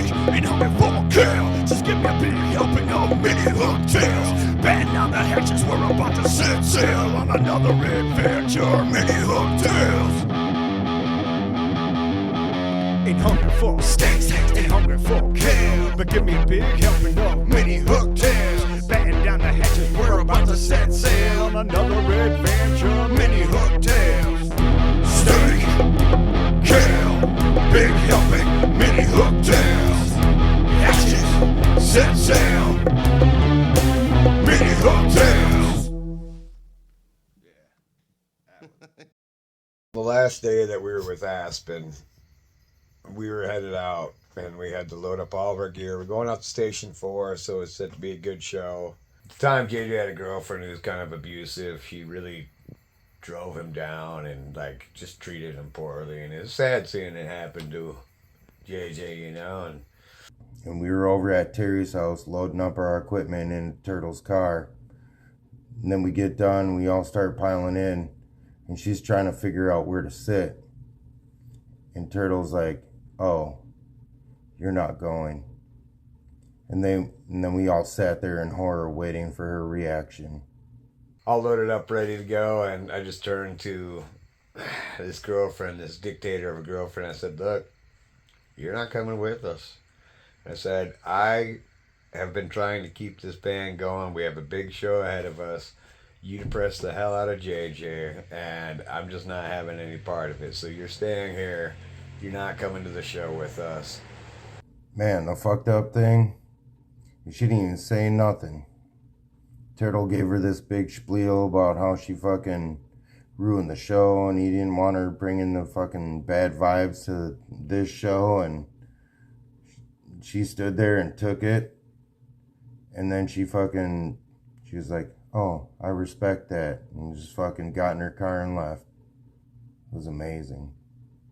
steak and hungry for kill. Just give me a big helping of mini hooktails. Batten down the hatches, we're about to set sail on another adventure. Mini hooktails. Ain't hungry for steaks, ain't hungry for kill. But give me a big helping of mini hooktails. Batten down the hatches, we're about to set sail on another adventure. Mini hooktails. Steak, kill, big helping, mini hooktails. Hatches, set sail, mini hooktails. The last day that we were with Aspen, we were headed out and we had to load up all of our gear. We're going out to Station 4, so it's set to be a good show. At the time, JJ had a girlfriend who was kind of abusive. She really drove him down and like just treated him poorly, and it's sad seeing it happen to JJ, you know. And we were over at Terry's house loading up our equipment in Turtle's car. And then we get done, we all start piling in, and she's trying to figure out where to sit. And Turtle's like, "Oh, you're not going." And then we all sat there in horror waiting for her reaction. All loaded up, ready to go, and I just turned to this girlfriend, this dictator of a girlfriend. I said, "Look, you're not coming with us." I said, "I have been trying to keep this band going. We have a big show ahead of us. You depressed the hell out of JJ, and I'm just not having any part of it. So you're staying here. You're not coming to the show with us." Man, the fucked up thing, she didn't even say nothing. Turtle gave her this big spiel about how she fucking ruined the show and he didn't want her bringing the fucking bad vibes to this show, and she stood there and took it. And then she was like, "Oh, I respect that," and just fucking got in her car and left. It was amazing.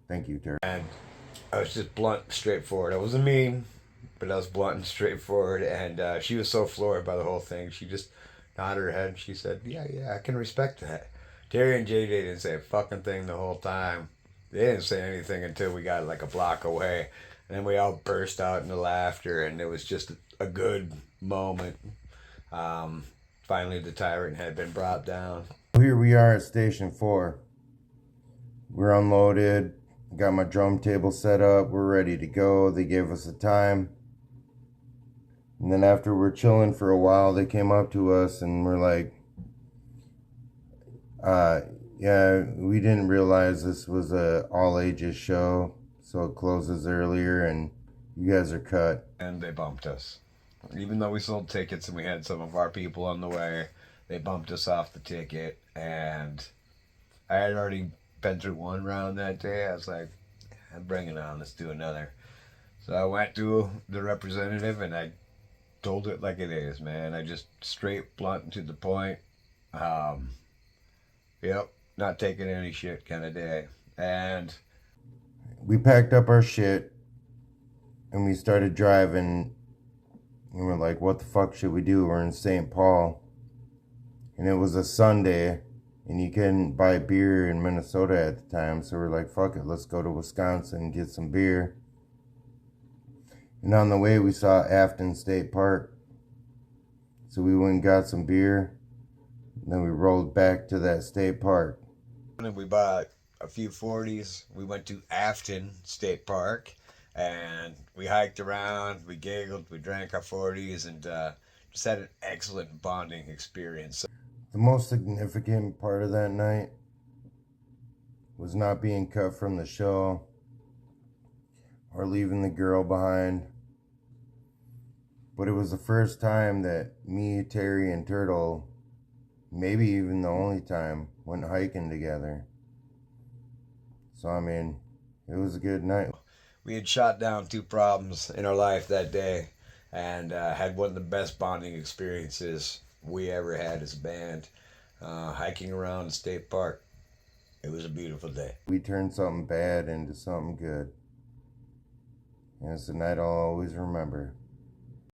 Thank you, Turtle. And I was just blunt, straightforward. I wasn't mean, but I was blunt and straightforward, and she was so floored by the whole thing. She just nodded her head and she said, yeah, I can respect that. Terry and JJ didn't say a fucking thing the whole time. They didn't say anything until we got like a block away. And then we all burst out into laughter, and it was just a good moment. Finally, the tyrant had been brought down. Here we are at Station 4. We're unloaded. Got my drum table set up. We're ready to go. They gave us a time. And then after we're chilling for a while, they came up to us and were like, yeah, we didn't realize this was a all ages show, so it closes earlier and you guys are cut. And they bumped us. Even though we sold tickets and we had some of our people on the way, they bumped us off the ticket. And I had already been through one round that day. I was like, I'm bringing it on, let's do another. So I went to the representative and I told it like it is, man. I just straight, blunt, and to the point. Yep, not taking any shit kind of day. And we packed up our shit and we started driving, and we're like, what the fuck should we do? We're in St. Paul, and it was a Sunday, and you couldn't buy beer in Minnesota at the time, so we're like, fuck it, let's go to Wisconsin and get some beer. And on the way, we saw Aspen State Park, so we went and got some beer, and then we rolled back to that state park. And we bought a few 40s. We went to Aspen State Park, and we hiked around, we giggled, we drank our 40s, and just had an excellent bonding experience. The most significant part of that night was not being cut from the show or leaving the girl behind. But it was the first time that me, Terry, and Turtle, maybe even the only time, went hiking together. So, I mean, it was a good night. We had shot down 2 problems in our life that day, and had one of the best bonding experiences we ever had as a band, hiking around the state park. It was a beautiful day. We turned something bad into something good. And it's a night I'll always remember.